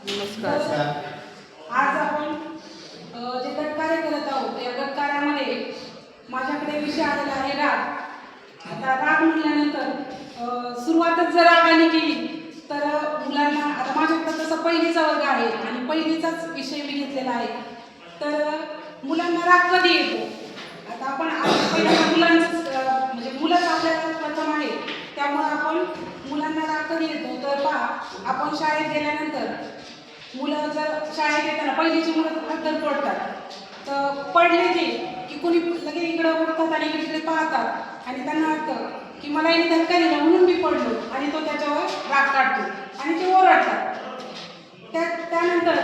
नमस्कार. आज आपण जे गटकार्य करत आहोत या गटकार्यामध्ये माझ्याकडे विषय आलेला आहे राग. आता राग म्हटल्यानंतर सुरुवातच जर रागाने केली तर मुलांना, आता माझ्याकडे तसं पहिलीचा वर्ग आहे आणि पहिलीचाच विषय मी घेतलेला आहे. तर मुलांना राग कधी येतो? आता आपण पहिल्यांदा मुलांचं म्हणजे मुलंच आपल्याला प्रथम आहे, त्यामुळे आपण मुलांना राग कधी येतो तर पहा, आपण शाळेत गेल्यानंतर मुलं जर शाळेत येताना पहिलीची मुलं हद्दर पडतात, तर पडले ते की कोणी लगे इकडं उठतात आणि इकडे पाहतात आणि त्यांना वाटतं की मला याने धक्का दिला म्हणून मी पडलो, आणि तो त्याच्यावर राग काढतो आणि ते ओरडतात. त्यानंतर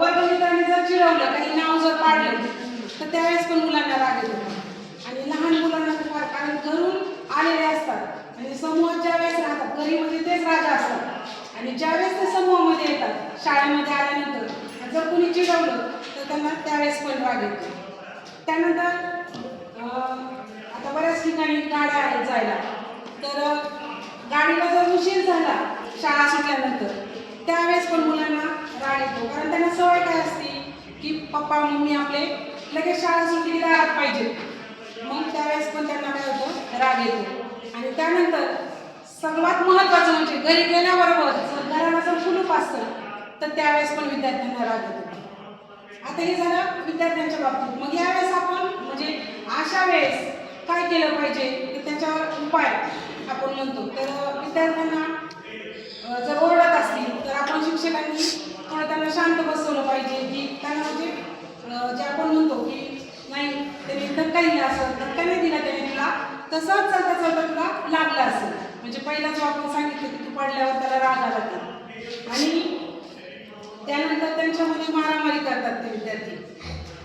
वर्गमित्रांनी जर चिडवलं, काही नाव जर पाडलं, तर त्यावेळेस पण मुलांना राग येतो. आणि लहान मुलांना तर फार, कारण घरून आलेले असतात आणि समूहात ज्यावेळेस राहतात, घरी म्हणजे तेच राजा असतात, आणि ज्यावेळेस ते समूहामध्ये येतात शाळेमध्ये आल्यानंतर जर कोणी चिडवलं तर त्यांना त्यावेळेस पण राग येतो. त्यानंतर आता बऱ्याच ठिकाणी गाड्या आहेत जायला, तर गाडीला जर उशीर झाला शाळा सुटल्यानंतर त्यावेळेस पण मुलांना राग येतो, कारण त्यांना सवय काय असते की पप्पा मम्मी आपले लगेच शाळा सुटली राहत पाहिजे, मग त्यावेळेस पण त्यांना काय होतं, राग येतो. आणि त्यानंतर सर्वात महत्त्वाचं म्हणजे घरी गेल्याबरोबर जर घराला जर कुलूप असतं तर त्यावेळेस पण विद्यार्थ्यांना राग येतो. आता हे झालं विद्यार्थ्यांच्या बाबतीत. मग यावेळेस आपण म्हणजे अशा वेळेस काय केलं पाहिजे तर त्याच्यावर उपाय आपण म्हणतो. तर विद्यार्थ्यांना जर ओरडत असतील तर आपण शिक्षकांनी थोडं त्यांना शांत बसवलं पाहिजे, की त्यांना म्हणजे जे आपण म्हणतो की नाही त्याने धक्का दिला असेल, धक्का नाही दिला त्याने तुला, तसंच चालता चालता तुला लागला असेल, म्हणजे पहिला जो आपण सांगितलं की तू पडल्यावर त्याला राग आला ते, आणि त्यानंतर त्यांच्यामध्ये मारामारी करतात ते विद्यार्थी,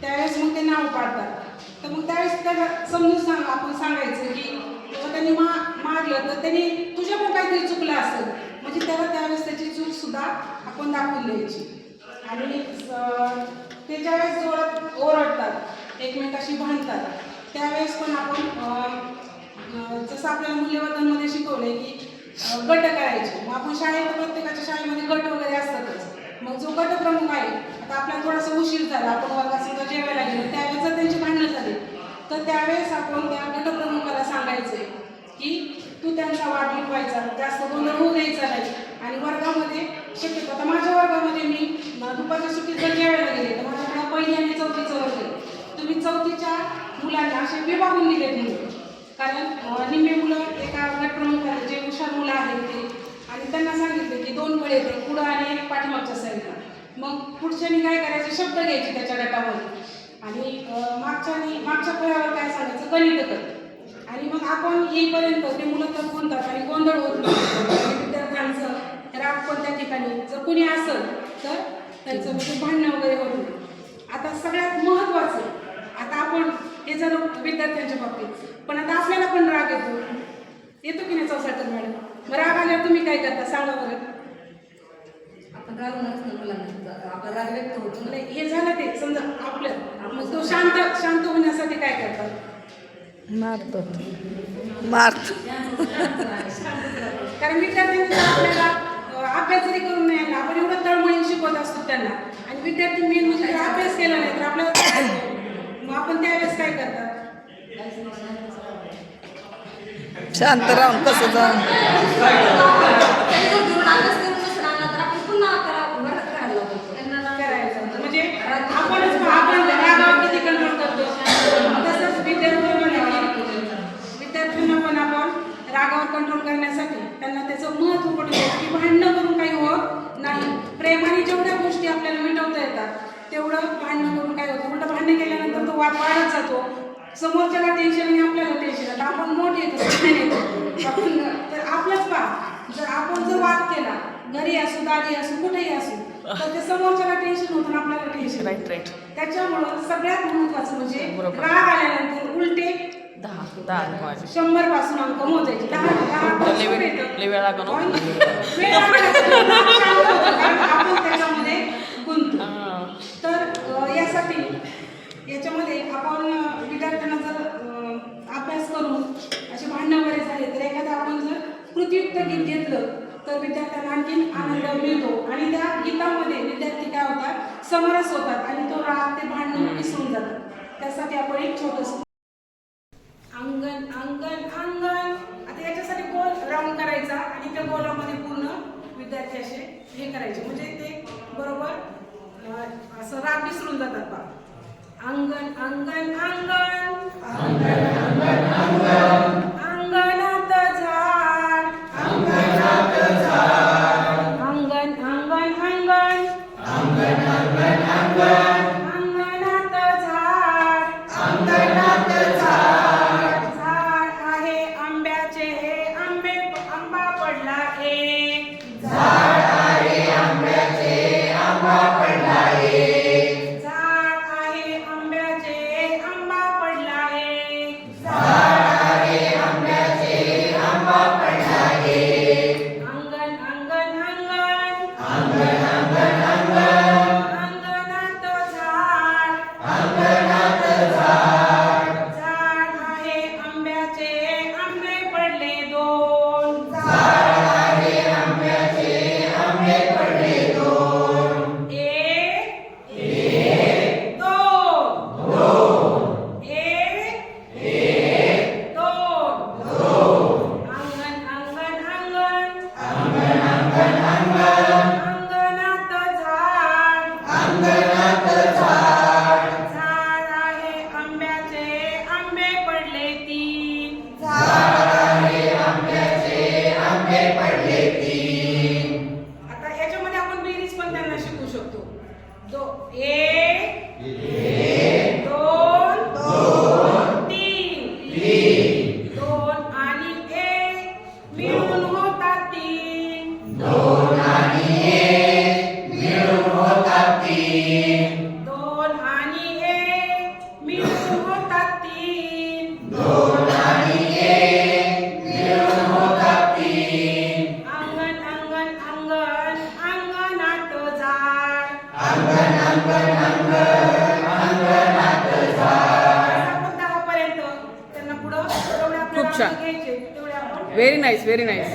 त्यावेळेस मग ते नाव पाडतात. तर मग त्यावेळेस त्याला समजून आपण सांगायचं की त्यांनी मारलं तर त्यांनी तुझ्याकडून काहीतरी चुकलं असेल, म्हणजे त्याला त्यावेळेस त्याची चूक सुद्धा आपण दाखवून द्यायची. आणि ते ज्यावेळेस जोरात ओरडतात, एकमेकाशी भांडतात, त्यावेळेस पण आपण जसं आपल्याला मूल्यवर्धनमध्ये शिकवलंय की गट करायचे. मग आपण शाळेत प्रत्येकाच्या शाळेमध्ये गट वगैरे असतातच. मग जो गटप्रमुख आहे, आता आपल्याला थोडासा उशीर झाला, आपण वर्गात सुद्धा जेवायला गेलो, त्यावेळेस जर त्यांची भांडणं झाली तर त्यावेळेस आपण त्या गटप्रमुखाला सांगायचंय की तू त्यांचा वाट मिटवायचा, जास्त गोंधळ होऊ द्यायचा नाही. आणि वर्गामध्ये शक्यतो, आता माझ्या वर्गामध्ये मी दुपारच्या सुट्टीत जर जेवायला गेले तर माझ्याकडे पहिली आणि चौथीचं वर्ग आहे. तुम्ही चौथीच्या मुलांना असे विभागून दिलेत मुलं, कारण निम्मे मुलं एका गटप्रमुखाला, जे हुशार मुलं आहेत ते, आणि त्यांना सांगितले की 2 वेळ येते, पुढं आणि एक पाठीमागच्या साईडला. मग पुढच्यानी काय करायचे, शब्द घ्यायचे त्याच्या गटामध्ये, आणि मागच्या फळ्यावर काय सांगायचं, गणित कर. आणि मग आपण येईपर्यंत ते मुलं तर म्हणतात आणि गोंधळ होत नाही, विद्यार्थ्यांचं राग पण त्या ठिकाणी जर कुणी असेल तर त्यांचं म्हणजे भांडणं वगैरे होत नाही. आता सगळ्यात महत्त्वाचं, आता आपण हे झालं विद्यार्थ्यांच्या बाबतीत, पण आता आपल्याला पण राग येतो की नाही चौसाटर मॅडम? मग राग आल्यावर तुम्ही काय करता सांगा बरं? आपण रागवणारच नाही मुलांना, आपला राग व्यक्त होतो. नाही, हे झालं ते समजा आपलं, मग तो शांत होण्यासाठी काय करतात? मारतो. कारण विद्यार्थ्यांनी आपल्याला अभ्यास जरी करून नाही आला, आपण एवढं तळमळीने शिकवत असतो त्यांना, आणि विद्यार्थी मेन म्हणजे अभ्यास केला नाही तर आपल्याला मग आपण त्यावेळेस काय करतात? शांत राहून कसं जाऊन करायचं म्हणजे आपण रागावर किती कंट्रोल करतो, तसंच विद्यार्थ्यांना पण आपण रागावर कंट्रोल करण्यासाठी त्यांना त्याचं महत्त्व पडू द्यायचं की भांडणं करून काही होत नाही. प्रेमाने जेवढ्या गोष्टी आपल्याला मिटवता येतात तेवढं भांडणं करून काय होतं, उलटं भांडण केल्यानंतर तो वाद वाढत जातो, समोरच्याला टेन्शन आणि आपल्याला टेन्शन. आता आपण मोठ येतो आपण, तर आपलंच पहा, जर वाद केला, घरी असू, दारी असू, कुठेही असू, तर ते समोरच्याला टेन्शन होतं आणि आपल्याला टेन्शन. राईट. त्याच्यामुळं सगळ्यात महत्त्वाचं म्हणजे राग आल्यानंतर उलटे 100 पासून अंक मोजायचे. 10 आपण त्याच्यामध्ये गुंततो. तर याच्यामध्ये आपण विद्यार्थ्यांना जर अभ्यास करून असे भांडणं वगैरे झाले तर एखादं आपण जर कृतीयुक्त गीत घेतलं तर विद्यार्थ्यांना आणखी आनंद मिळतो. आणि त्या गीतामध्ये विद्यार्थी काय होतात, समरस होतात आणि तो राग ते भांडण विसरून जातात. त्यासाठी आपण एक छोटस अंगण अंगण अंगण, आता याच्यासाठी गोल राऊंड करायचा आणि त्या गोलामध्ये पूर्ण विद्यार्थी असे हे करायचे, म्हणजे ते बरोबर असं राग विसरून जातात बा. अंगण अंगण अंगण अंगणात झाड अंगण अंगण अंगण अंगणात झाड झाड आहे आंब्याचे आंबा पडला एक झाड आहे आंब्याचे आंबा पडला एक झाड आहे आंब्याचे आंबा पडला एक झाड आहे आंब्याचे आंबा पडला एक अंगण अंगण अंगण अंगणात झाड झाड आहे आंब्याचे आंबे पडले दोन झाड आहे आंब्याचे आंबे पडले दोन एक दोन एक दोन अंगण अंगण अंगणात झाड आहे आंब्याचे आंबे पडले तीन झाड आहे आंब्याचे आंबे पडले तीन. आता याच्यामध्ये आपण बेरीज पण त्यांना शिकू शकतो. एक दोन तीन दोन आणि एक मिळून होतात तीन दोन आणि एक मिळून होतात तीन दोन आणि एक मिळून होतात तीन दोन आणि एक मिळून होतात तीन. अंगण अंगण अंगण अंगणात झाड अंगण अंगणात झाड. आपण 10 पर्यंत त्यांना पुढं जेवढे आपल्याला खूप छान. घ्यायचे तेवढे आपण व्हेरी नाईस, व्हेरी नाईस.